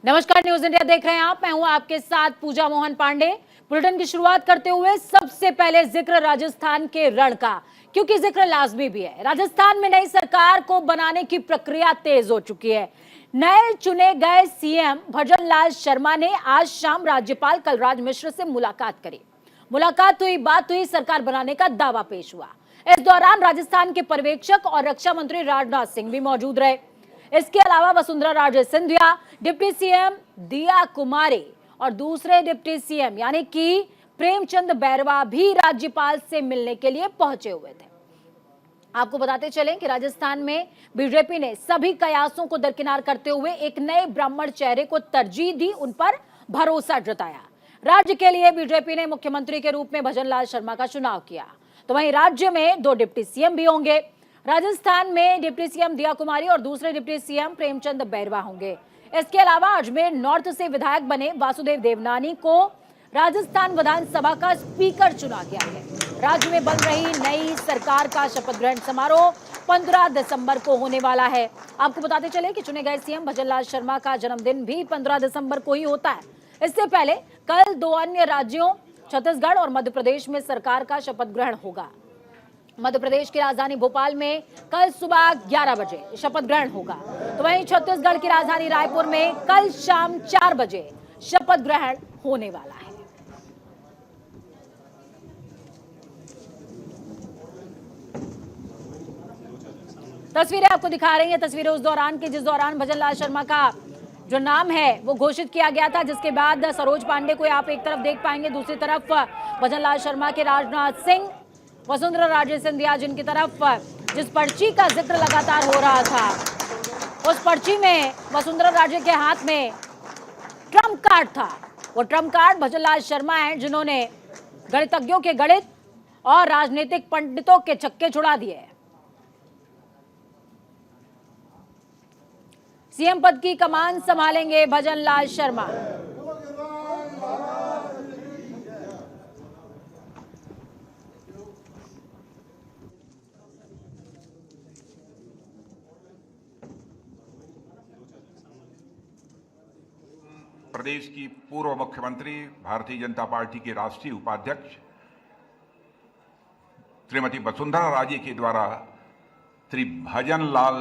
नमस्कार, news India देख रहे हैं आप। मैं हूं आपके साथ पूजा मोहन पांडे। बुलेटिन की शुरुआत करते हुए सबसे पहले जिक्र राजस्थान के रण का, क्योंकि जिक्र लाजमी भी है। राजस्थान में नई सरकार को बनाने की प्रक्रिया तेज हो चुकी है। नए चुने गए सीएम भजन लाल शर्मा ने आज शाम राज्यपाल कलराज मिश्र से मुलाकात करी। मुलाकात हुई, बात हुई, सरकार बनाने का दावा पेश हुआ। इस दौरान राजस्थान के पर्यवेक्षक और रक्षा मंत्री राजनाथ सिंह भी मौजूद रहे। इसके अलावा वसुंधरा राजे सिंधिया, डिप्टी सीएम दिया कुमारी और दूसरे डिप्टी सीएम यानी कि प्रेमचंद बैरवा भी राज्यपाल से मिलने के लिए पहुंचे हुए थे। आपको बताते चलें कि राजस्थान में बीजेपी ने सभी कयासों को दरकिनार करते हुए एक नए ब्राह्मण चेहरे को तरजीह दी, उन पर भरोसा जताया। राज्य के लिए बीजेपी ने मुख्यमंत्री के रूप में भजन लाल शर्मा का चुनाव किया, तो वहीं राज्य में 2 डिप्टी सीएम भी होंगे। राजस्थान में डिप्टी सीएम दिया कुमारी और दूसरे डिप्टी सीएम प्रेमचंद बैरवा होंगे। इसके अलावा अजमेर नॉर्थ से विधायक बने वासुदेव देवनानी को राजस्थान विधानसभा का स्पीकर चुना गया है। राज्य में बन रही नई सरकार का शपथ ग्रहण समारोह 15 दिसंबर को होने वाला है। आपको बताते चले कि चुने गए सीएम भजन लाल शर्मा का जन्मदिन भी 15 दिसंबर को ही होता है। इससे पहले कल 2 अन्य राज्यों छत्तीसगढ़ और मध्य प्रदेश में सरकार का शपथ ग्रहण होगा। मध्य प्रदेश की राजधानी भोपाल में कल सुबह 11 बजे शपथ ग्रहण होगा, तो वहीं छत्तीसगढ़ की राजधानी रायपुर में कल शाम 4 बजे शपथ ग्रहण होने वाला है। तस्वीरें आपको दिखा रही हैं, तस्वीरें उस दौरान की जिस दौरान भजन लाल शर्मा का जो नाम है वो घोषित किया गया था, जिसके बाद सरोज पांडे को आप एक तरफ देख पाएंगे, दूसरी तरफ भजन लाल शर्मा के राजनाथ सिंह, वसुंधरा राजे सिंधिया, जिनकी तरफ जिस पर्ची का जिक्र लगातार हो रहा था, उस पर्ची में वसुंधरा राजे के हाथ में ट्रम्प कार्ड था। वो ट्रम्प कार्ड भजन लाल शर्मा हैं, जिन्होंने गणितज्ञों के गणित और राजनीतिक पंडितों के छक्के छुड़ा दिए। सीएम पद की कमान संभालेंगे भजन लाल शर्मा। प्रदेश की पूर्व मुख्यमंत्री, भारतीय जनता पार्टी की राष्ट्रीय उपाध्यक्ष श्रीमती वसुंधरा राजे के द्वारा श्री भजन लाल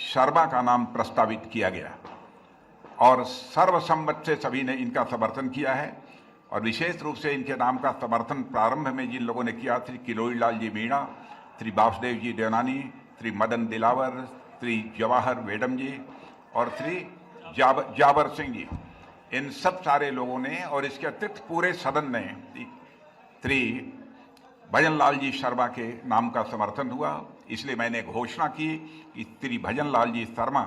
शर्मा का नाम प्रस्तावित किया गया और सर्वसम्मत से सभी ने इनका समर्थन किया है। और विशेष रूप से इनके नाम का समर्थन प्रारंभ में जिन लोगों ने किया, श्री किरोड़ी लाल जी मीणा, श्री वासुदेव जी देवनानी, श्री मदन दिलावर, श्री जवाहर वेडम जी और श्री जाबर सिंह जी, इन सब सारे लोगों ने और इसके अतिरिक्त पूरे सदन ने श्री भजन लाल जी शर्मा के नाम का समर्थन हुआ। इसलिए मैंने घोषणा की कि श्री भजन लाल जी शर्मा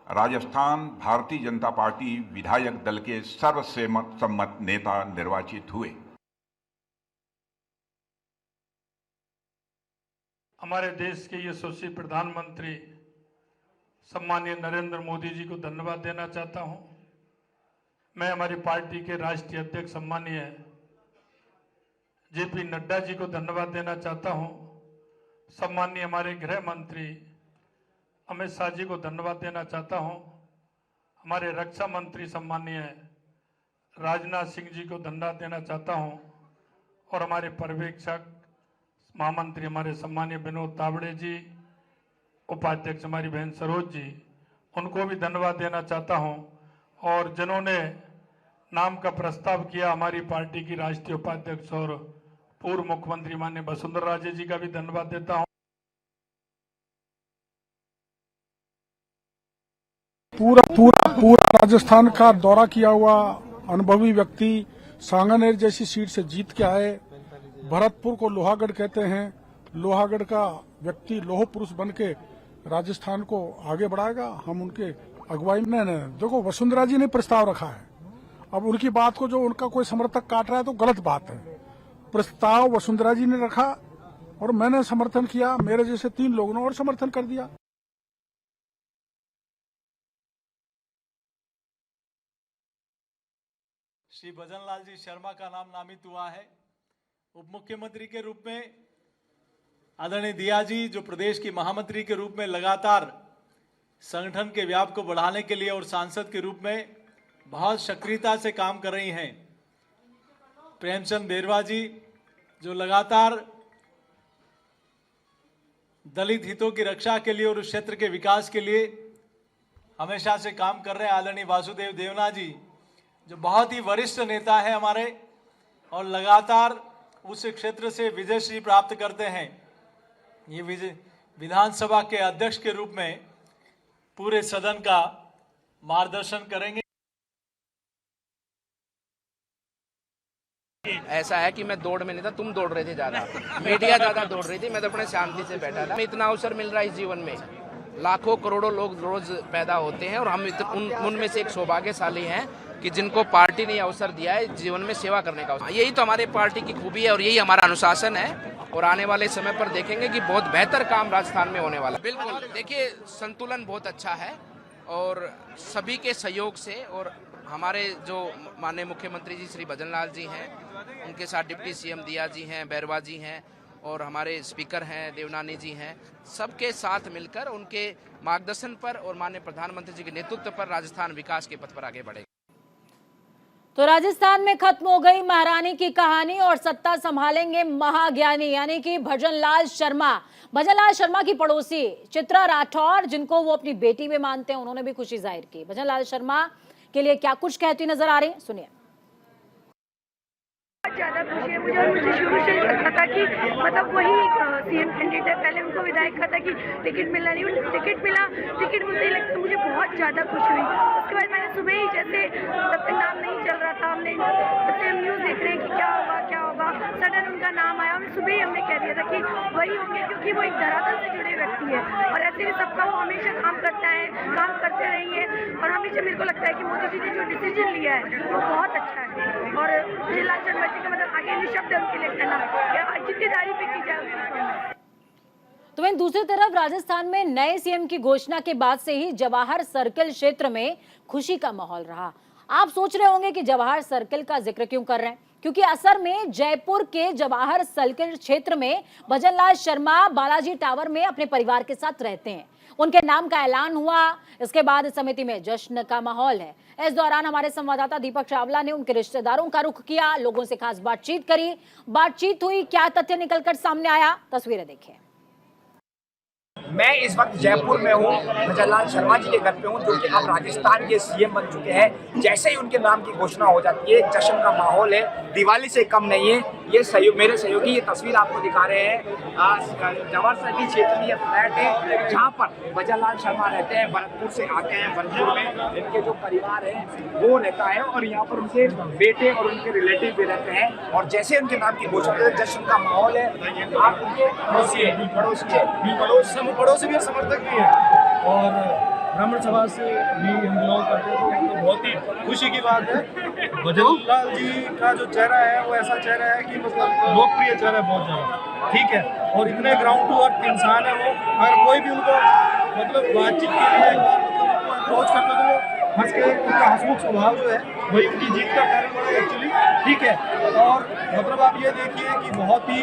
राजस्थान भारतीय जनता पार्टी विधायक दल के सर्वसम्मत नेता निर्वाचित हुए। हमारे देश के यशस्वी प्रधानमंत्री सम्मानीय नरेंद्र मोदी जी को धन्यवाद देना चाहता हूं। मैं हमारी पार्टी के राष्ट्रीय अध्यक्ष सम्मानीय जेपी नड्डा जी को धन्यवाद देना चाहता हूं। सम्मानीय हमारे गृह मंत्री अमित शाह जी को धन्यवाद देना चाहता हूं। हमारे रक्षा मंत्री सम्मानीय राजनाथ सिंह जी को धन्यवाद देना चाहता हूं और हमारे पर्यवेक्षक महामंत्री हमारे सम्मानीय विनोद तावड़े जी, उपाध्यक्ष हमारी बहन सरोज जी, उनको भी धन्यवाद देना चाहता हूं। और जिन्होंने नाम का प्रस्ताव किया, हमारी पार्टी की राष्ट्रीय उपाध्यक्ष और पूर्व मुख्यमंत्री माननीय वसुंधरा राजे जी का भी धन्यवाद देता हूं। पूरा राजस्थान का दौरा किया हुआ अनुभवी व्यक्ति, सांगानेर जैसी सीट से जीत के आए, भरतपुर को लोहागढ़ कहते हैं, लोहागढ़ का व्यक्ति लोह पुरुष बन के राजस्थान को आगे बढ़ाएगा। हम उनके अगुवाई में देखो, वसुंधरा जी ने प्रस्ताव रखा है, अब उनकी बात को जो उनका कोई समर्थक काट रहा है तो गलत बात है। प्रस्ताव वसुंधरा जी ने रखा और मैंने समर्थन किया, मेरे जैसे 3 लोगों ने और समर्थन कर दिया। श्री भजन लाल जी शर्मा का नाम नामित हुआ है। उप मुख्यमंत्री के रूप में आदरणीय दिया जी, जो प्रदेश की महामंत्री के रूप में लगातार संगठन के व्याप को बढ़ाने के लिए, और सांसद के रूप में बहुत सक्रियता से काम कर रही हैं। प्रेमचंद बेरवा जी जो लगातार दलित हितों की रक्षा के लिए और उस क्षेत्र के विकास के लिए हमेशा से काम कर रहे हैं। आदरणीय वासुदेव देवना जी जो बहुत ही वरिष्ठ नेता है हमारे और लगातार उस क्षेत्र से विजयश्री प्राप्त करते हैं। ये विधानसभा के अध्यक्ष के रूप में पूरे सदन का मार्गदर्शन करेंगे। ऐसा है कि मैं दौड़ में नहीं था, तुम दौड़ रहे थे ज्यादा, मीडिया ज्यादा दौड़ रही थी, मैं तो अपने शांति से बैठा था। इतना अवसर मिल रहा है इस जीवन में, लाखों करोड़ों लोग रोज पैदा होते हैं और हम उनमें से एक सौभाग्यशाली हैं कि जिनको पार्टी ने अवसर दिया है जीवन में सेवा करने का। यही तो हमारे पार्टी की खूबी है और यही हमारा अनुशासन है और आने वाले समय पर देखेंगे कि बहुत बेहतर काम राजस्थान में होने वाला है। बिल्कुल, देखिए संतुलन बहुत अच्छा है और सभी के सहयोग से, और हमारे जो माननीय मुख्यमंत्री जी श्री भजनलाल जी हैं, उनके साथ डिप्टी सीएम दिया जी हैं, बैरवा जी हैं और हमारे स्पीकर हैं देवनानी जी हैं, सबके साथ मिलकर उनके मार्गदर्शन पर और माननीय प्रधानमंत्री जी के नेतृत्व पर राजस्थान विकास के पथ पर आगे बढ़ेगा। तो राजस्थान में खत्म हो गई महारानी की कहानी और सत्ता संभालेंगे महाज्ञानी यानी कि भजनलाल शर्मा। भजनलाल शर्मा की पड़ोसी चित्रा राठौर, जिनको वो अपनी बेटी भी मानते हैं, उन्होंने भी खुशी जाहिर की। भजनलाल शर्मा के लिए क्या कुछ कहती नजर आ रही है, सुनिए। बहुत ज़्यादा खुशी है मुझे, और मुझे शुरू से लगता था कि मतलब वही सीएम कैंडिडेट है। पहले उनको विधायक का था कि टिकट मिलना नहीं, उन्हें टिकट मिला। टिकट मिलते ही लगता मुझे बहुत ज़्यादा खुशी हुई। उसके बाद मैंने सुबह ही, जैसे तब तक नाम नहीं चल रहा था, हमने सबसे हम न्यूज़ देख रहे हैं कि क्या होगा, सडन उनका नाम आया। हमने सुबह ही हमने कह दिया था कि वही होंगे, क्योंकि वो एक धरातल से जुड़े व्यक्ति है और ऐसे भी सबका वो हमेशा काम करता है, काम करते रहेंगे। और हमेशा मेरे को लगता है कि मोदी जी ने जो डिसीजन लिया है वो बहुत अच्छा है। और भजनलाल शर्मा जी का मतलब आगे नहीं शब्द है उनके लिए कहना, जितनी तारीफ की जाए। तो वहीं दूसरी तरफ राजस्थान में नए सीएम की घोषणा के बाद से ही जवाहर सर्किल क्षेत्र में खुशी का माहौल रहा। आप सोच रहे होंगे कि जवाहर सर्किल का जिक्र क्यों कर रहे हैं, क्योंकि असल में जयपुर के जवाहर सर्किल क्षेत्र में भजनलाल शर्मा बालाजी टावर में अपने परिवार के साथ रहते हैं। उनके नाम का ऐलान हुआ, इसके बाद इस समिति में जश्न का माहौल है। इस दौरान हमारे संवाददाता दीपक चावला ने उनके रिश्तेदारों का रुख किया, लोगों से खास बातचीत करी। बातचीत हुई, क्या तथ्य निकलकर सामने आया, तस्वीरें देखिए। मैं इस वक्त जयपुर में हूँ, भजनलाल शर्मा जी के घर पे हूँ, जो कि अब राजस्थान के सीएम बन चुके हैं। जैसे ही उनके नाम की घोषणा हो जाती है, जश्न का माहौल है, दिवाली से कम नहीं है। ये मेरे सहयोगी ये तस्वीर आपको दिखा रहे हैं। जवाहर सर्किल क्षेत्र में ये फ्लैट है जहाँ पर भजनलाल शर्मा रहते हैं। भरतपुर से आते हैं, भरतपुर में इनके जो परिवार है वो रहता है और यहाँ पर उनके बेटे और उनके रिलेटिव भी रहते हैं। और जैसे उनके नाम की घोषणा है, जश्न का माहौल है। आप उनके पड़ोसी भी समर्थक भी है और ब्राह्मण समाज से भी हम बिलोंग करते हैं, तो बहुत ही खुशी की बात है। भजनलाल जी का जो चेहरा है वो ऐसा चेहरा है कि मतलब लोकप्रिय चेहरा है बहुत ज़्यादा, ठीक है। और इतने ग्राउंड टू अर्थ इंसान है वो, अगर कोई भी उनको मतलब बातचीत के लिए एक बार मतलब उनको अप्रोच करते तो वो हंस के, उनका हंसमुख स्वभाव जो है वही उनकी जीत का कारण बना एक्चुअली, ठीक है। और मतलब आप ये देखिए कि बहुत ही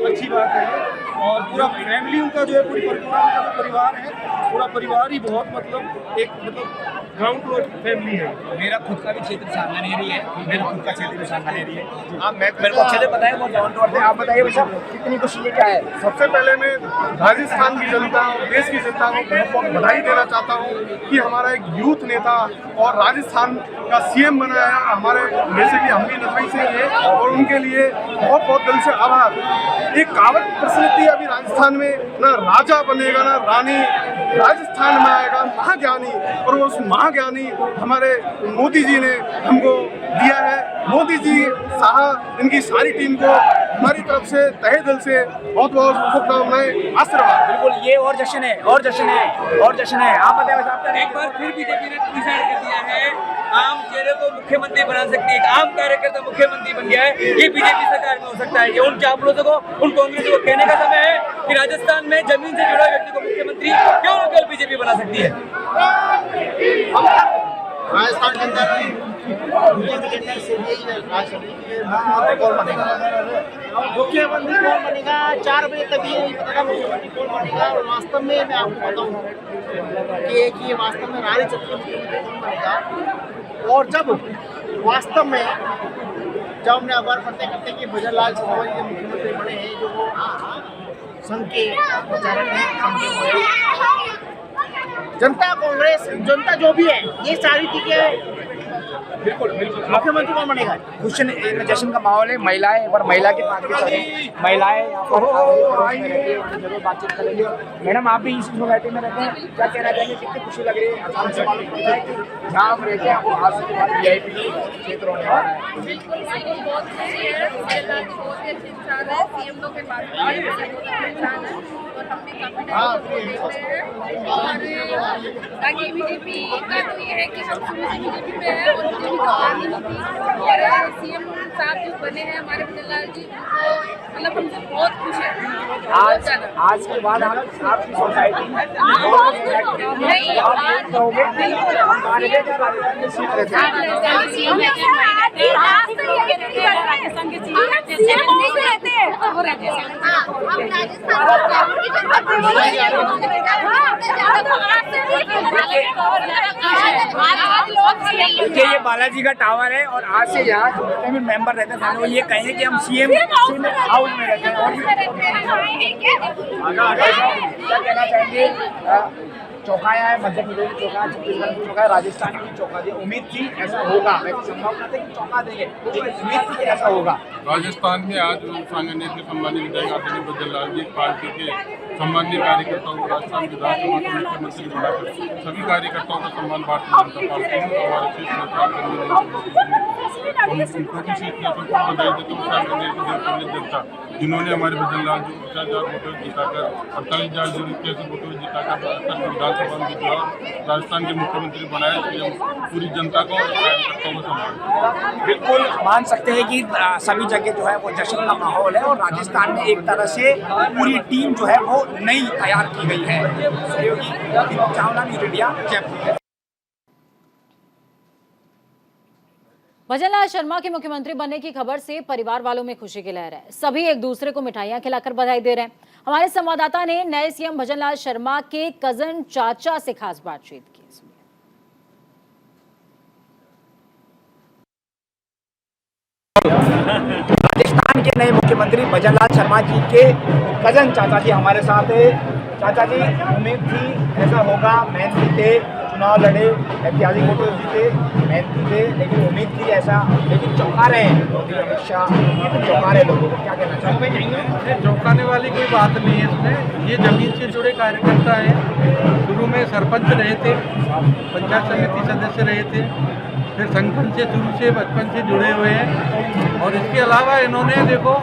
अच्छी बात है ये, और पूरा फैमिली उनका जो है, पूरी परिवार है, पूरा परिवार ही बहुत मतलब एक मतलब ग्राउंड फ्लोर फैमिली है। मेरा खुद का भी क्षेत्र सांगानेरी है, मेरा खुद का क्षेत्र भी सांगानेरी है। आप मेरे को अच्छे से पता है वो ग्राउंड फ्लोर पे। आप बताइए भाई साहब, कितनी खुशी है, क्या है? सबसे पहले मैं राजस्थान की जनता, देश की जनता को बहुत बहुत बधाई देना चाहता हूँ कि हमारा एक यूथ नेता और राजस्थान का सीएम बना है। हमारे बेसिकली हम भी नजरी से हैं और उनके लिए बहुत बहुत दिल से आभार। एक कहावत प्रचलित थी अभी राजस्थान में, ना राजा बनेगा ना रानी, राजस्थान में आएगा महाज्ञानी। और वो उस महाज्ञानी हमारे मोदी जी ने हमको दिया है। मोदी जी साहब, इनकी सारी टीम को हमारी तरफ से तहे दिल से बहुत बहुत शुभकामनाएं, आशीर्वाद। बिल्कुल, ये और जश्न है, और जश्न है, और जश्न है। आप बताइए साहब, एक बार फिर बीजेपी ने डिसाइड कर दिया है, आम चेहरे को मुख्यमंत्री बना सकती है, आम कार्यकर्ता मुख्यमंत्री बन गया है। ये बीजेपी सरकार में हो सकता है। ये उन चावलों को, उन कांग्रेस को कहने का समय है कि राजस्थान में जमीन से जुड़ा व्यक्ति को मुख्यमंत्री क्यों न केवल बीजेपी बना सकती है। राजस्थान के अंदर मुख्यमंत्री कौन बनेगा, 4 बजे तक ये नहीं पता मुख्यमंत्री कौन बनेगा। और वास्तव में मैं आपको बताऊं कि वास्तव में रानी चक्र मुख्यमंत्री कौन बनेगा। और जब वास्तव में जब हमने अखबार पढ़ते करते कि भजनलाल शर्मा जी मुख्यमंत्री बने हैं, जो वो संघ के प्रचारक हैं, जनता कांग्रेस, जनता जो भी है, ये सारी चीजें बिल्कुल बिल्कुल मुख्यमंत्री कौन बनेगा? खुश जश्न का माहौल है। महिलाएं एक बार महिला के पास भी चले, महिलाएं यहाँ पर जरूर बातचीत करेंगे। मैडम, आप भी इस सोसाइटी में रहते हैं, क्या कहना चाहेंगे? कितनी खुशी लग रही है अचानक से मालूम होता है कि जहाँ आप रहते हैं आपको आज के बाद VIP क्षेत्र होने वाला है? बिल्कुल बहुत खुशी है। बहुत ही अच्छे इंसान है, CM लोग के पास इंसान है और हमने काफी और बाकी BJP का तो ये है कि हम शुरू से BJP में है और BJP तो आगे नहीं थी और CM साहब जो बने हैं हमारे भजनलाल जी, मतलब हमसे बहुत खुश है। आज के बाद आपकी सोसाइटी में ये बालाजी का टावर है और आज से यहाँ जितने भी मेंबर रहते हैं वो ये कहेंगे कि हम CM हाउस में रहते हैं। और क्या कहना चाहेंगे? चौकाया है, मध्य प्रदेश की चौका, छत्तीसगढ़ की चौका, राजस्थान की चौका दी। उम्मीद थी ऐसा होगा, संभावना थी कि चौका देंगे, लेकिन उम्मीद थी कि ऐसा होगा। राजस्थान में आज सांगनेर के सम्मानित विधायक आदरणीय भजनलाल जी पार्टी के सम्मानीय कार्यकर्ताओं को राजस्थान विधानसभा के मुख्यमंत्री बनाकर सभी कार्यकर्ताओं का सम्मान भारतीय जनता पार्टी में हमारे शीर्ष नेता उनको भी शीर्ष नेताओं को बधाई देता हूँ। सांगनेर की जनता जिन्होंने हमारे भजनलाल जी को 50,000 वोटों जिताकर 48,000 वोटों जिताकर विधानसभा में जितवा राजस्थान के मुख्यमंत्री बनाए, पूरी जनता को और कार्यकर्ताओं को सम्मान। बिल्कुल मान सकते हैं कि सभी जगह जो है वो जश्न का माहौल है और राजस्थान में एक तरह से पूरी टीम जो है वो नई तैयार की गई है। सहयोगी दीपक चावला, न्यूज़ इंडिया, जयपुर। भजनलाल शर्मा के मुख्यमंत्री बनने की खबर से परिवार वालों में खुशी की लहर है। सभी एक दूसरे को मिठाइयां खिलाकर बधाई दे रहे हैं। हमारे संवाददाता ने नए CM भजनलाल शर्मा के कजन चाचा से खास बातचीत की। राजस्थान के नए मुख्यमंत्री भजनलाल शर्मा जी के कजन चाचा जी हमारे साथ है। चाचा जी, उम्मीद थी ऐसा होगा, मेहनती थे, चुनाव लड़े, ऐतिहासिक वोटों जीते, मेहनती थे, लेकिन उम्मीद थी ऐसा, लेकिन चौंका रहे हैं मोदी, अमित शाह, चौंका रहे लोगों को, क्या कहना चाहेंगे? चौंकाने वाली कोई बात नहीं है इसमें। ये जमीन से जुड़े कार्यकर्ता हैं। शुरू में सरपंच रहे थे, पंचायत समिति सदस्य रहे थे, फिर संगठन से शुरू से बचपन से जुड़े हुए हैं और इसके अलावा इन्होंने देखो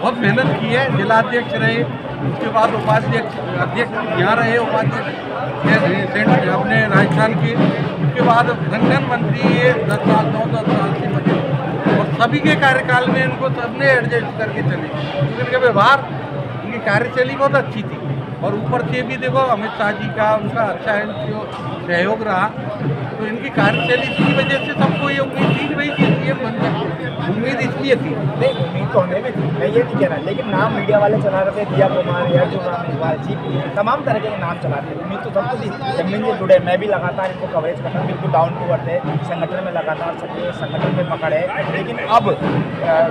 बहुत मेहनत की है। जिलाध्यक्ष रहे, उसके बाद उपाध्यक्ष, अध्यक्ष यहाँ रहे, उपाध्यक्ष अपने राजस्थान के, उसके बाद संगठन मंत्री ये 10 साल 9-10 साल से बने और सभी के कार्यकाल में इनको सबने एडजस्ट करके चले। इनका व्यवहार, इनकी कार्यशैली बहुत अच्छी थी और ऊपर से भी देखो अमित शाह जी का उनका अच्छा है जो सहयोग रहा, तो इनकी कार्यशैली की वजह से सबको ये उम्मीद थी कि भाई CM बन जाए। उम्मीद इसलिए थी, नहीं उम्मीद तो हमें भी थी, मैं ये नहीं कह रहा, लेकिन नाम मीडिया वाले चला रहे थे, दिया कुमार या जो नाम इकबाल जी, तमाम तरह के नाम चला रहे थे। उम्मीद तो सबको थी, जमीन से जुड़े, मैं भी लगातार इनको कवरेज करता हूँ, बिल्कुल डाउन टू अर्थ है, संगठन में लगातार सक्रिय, संगठन में पकड़ है, लेकिन अब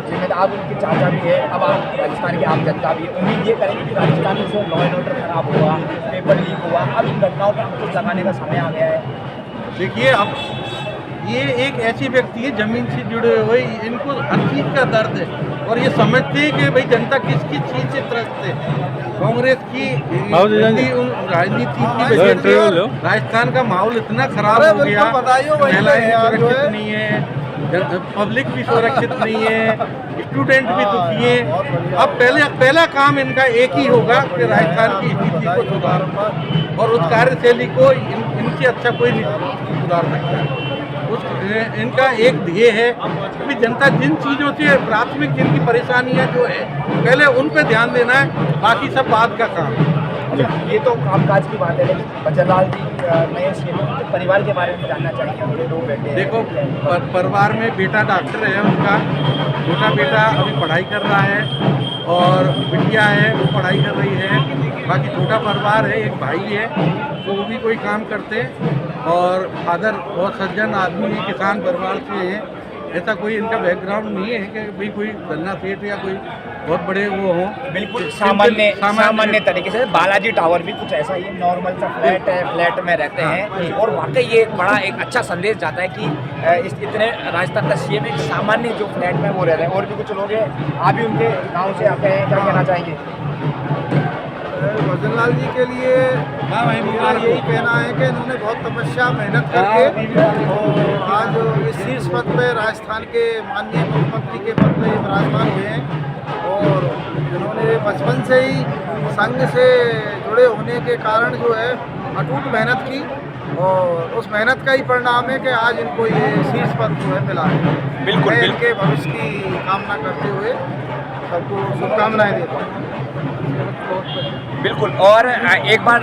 जिम्मेदार उनके चाचा भी है, अब आप राजस्थान की आम जनता भी है। उम्मीद ये करेंगे कि राजस्थान में से लॉ एंड ऑर्डर खराब हुआ, पेपर लीक हुआ, अब इन घटनाओं पर अंकुश लगाने का समय आ गया है। देखिए, अब ये एक ऐसे व्यक्ति है जमीन से जुड़े हुए, इनको हर चीज़ का दर्द है और ये समझते हैं कि भाई जनता किस किस चीज़ से त्रस्त है। कांग्रेस की राजनीति की वजह से राजस्थान का माहौल इतना खराब हो गया, महिलाएं सुरक्षित नहीं है, पब्लिक भी सुरक्षित नहीं है, स्टूडेंट भी दुखी है। अब पहला काम इनका एक ही होगा कि राजस्थान की स्थिति को सुधारना और उस कार्यशैली को इनसे अच्छा कोई नहीं सुधार सकता है। इनका एक ध्येय है कि जनता जिन चीज़ों से प्राथमिक जिनकी परेशानियां जो है पहले उन पे ध्यान देना है, बाकी सब बाद का काम है। ये तो कामकाज की बात है, लेकिन भजनलाल जी नए सीएम के परिवार के बारे में जानना चाहिए। उनके 2 बेटे हैं। देखो परिवार में बेटा डॉक्टर है उनका, छोटा बेटा अभी पढ़ाई कर रहा है और बिटिया है वो पढ़ाई कर रही है। बाकी छोटा परिवार है, एक भाई है तो वो भी कोई काम करते और फादर बहुत सज्जन आदमी है, किसान परिवार से है। ऐसा कोई इनका बैकग्राउंड नहीं है कि भाई कोई गन्ना सेठ या कोई बहुत बड़े वो हो। बिल्कुल सामान्य तरीके से बालाजी टावर भी कुछ ऐसा ही नॉर्मल सा फ्लैट है, फ्लैट में रहते हैं। और वाकई ये एक अच्छा संदेश जाता है कि इस इतने राजस्थान का सीएम एक सामान्य जो फ्लैट में वो रह रहे हैं। और भी कुछ लोग हैं, आप भी उनके गाँव से आते हैं, क्या कहना चाहेंगे? भजनलाल जी के लिए मेरा यही कहना है कि इन्होंने बहुत तपस्या मेहनत करके और आज इस शीर्ष पद पे राजस्थान के माननीय मुख्यमंत्री के पद पे विराजमान हुए हैं। और इन्होंने बचपन से ही संघ से जुड़े होने के कारण जो है अटूट मेहनत की और उस मेहनत का ही परिणाम है कि आज इनको ये शीर्ष पद जो है मिला है। बिल्कुल मैं इनके भविष्य की कामना करते हुए सबको शुभकामनाएं देता हूँ। बिल्कुल। और एक बार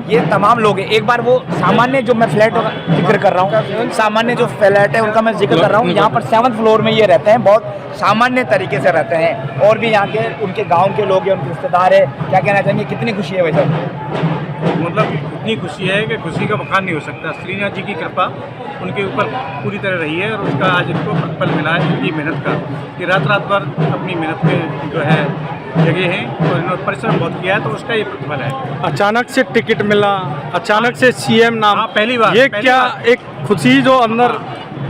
ये तमाम लोग हैं, एक बार वो सामान्य जो मैं फ्लैट का जिक्र कर रहा हूँ, सामान्य जो फ्लैट है उनका मैं जिक्र कर रहा हूँ। यहाँ पर 7th फ्लोर में ये रहते हैं, बहुत सामान्य तरीके से रहते हैं। और भी यहाँ के उनके गांव के लोग हैं, उनके रिश्तेदार है, क्या कहना चाहेंगे? कितनी खुशी है वैसे? मतलब इतनी खुशी है कि खुशी का बखान नहीं हो सकता। श्रीनाथ जी की कृपा उनके ऊपर पूरी तरह रही है और उसका आज इनको प्रतिफल मिला है इनकी मेहनत का, कि रात भर अपनी मेहनत में जो है जगह हैं और इन्होंने परिश्रम बहुत किया है, तो उसका ये प्रतिफल है। अचानक से टिकट मिला, अचानक से सीएम नाम, पहली बार ये क्या एक खुशी जो अंदर,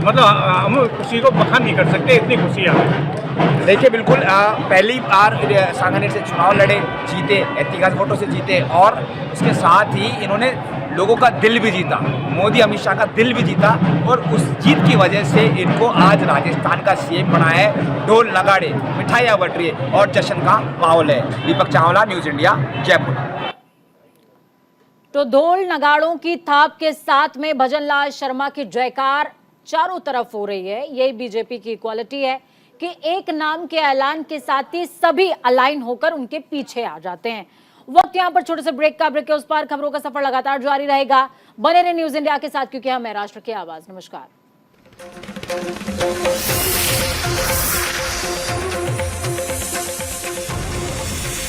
मतलब हम खुशी को बखान नहीं कर सकते, इतनी खुशी है। देखिए बिल्कुल पहली बार सांगानेर से चुनाव लड़े, जीते, ऐतिहासिक वोटों से जीते और उसके साथ ही इन्होंने लोगों का दिल भी जीता, मोदी अमित शाह का दिल भी जीता। और उस जीत की वजह से इनको आज राजस्थान का सीएम बना है। ढोल नगाड़े, मिठाइयाँ बट रही है और जश्न का माहौल है। दीपक चावला, न्यूज़ इंडिया, जयपुर। तो ढोल नगाड़ों की थाप के साथ में भजनलाल शर्मा की जयकार चारों तरफ हो रही है। यही बीजेपी की क्वालिटी है कि एक नाम के ऐलान के साथ ही सभी अलाइन होकर उनके पीछे आ जाते हैं। वक्त यहां पर छोटे से ब्रेक का, ब्रेक के उस पार खबरों का सफर लगातार जारी रहेगा। बने रहे न्यूज़ इंडिया के साथ, क्योंकि हम है राष्ट्र की आवाज। नमस्कार।